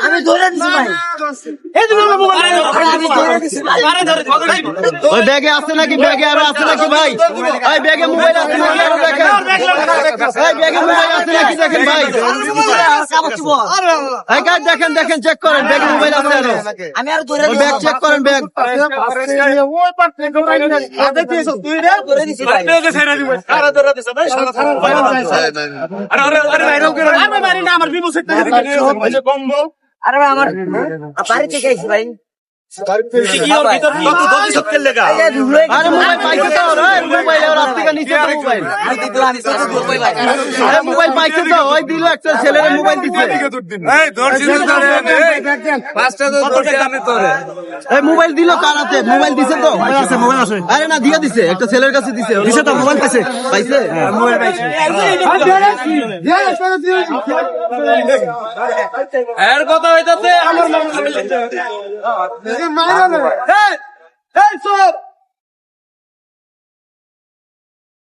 আমি ধরে দিচ্ছি ভাই। ওই ব্যাগে আছে নাকি? ব্যাগে আরো আছে নাকি ভাই? ওই ব্যাগে মোবাইল আছে নাকি? আরো দেখেন। ওই ব্যাগে মোবাইল আছে নাকি দেখেন ভাই। এই গাইস দেখেন দেখেন, চেক করেন ব্যাগে মোবাইল আছে আরো। আমি আর ধরে ওই ব্যাগ চেক করেন ব্যাগ। ধরে দিচ্ছি ভাই। আরে ভাই আমার বাড়ি থেকে আইছি ভাই। আরে মোবাইল পাইছে তো? মোবাইল আর থেকে নিচে তো মোবাইল। আরে মোবাইল পাইছে তো? ওই দিল একটা ছেলের মোবাইল দিছে। এই মোবাইল দিল কার হাতে? মোবাইল দিছে তো? মোবাইল আছে। আরে না দিয়ে দিছে, একটা ছেলের কাছে দিছে। দিছে তো মোবাইল পাইছে? পাইছে? মোবাইল পাইছে। এর কথা হইতাছে আমার এই সব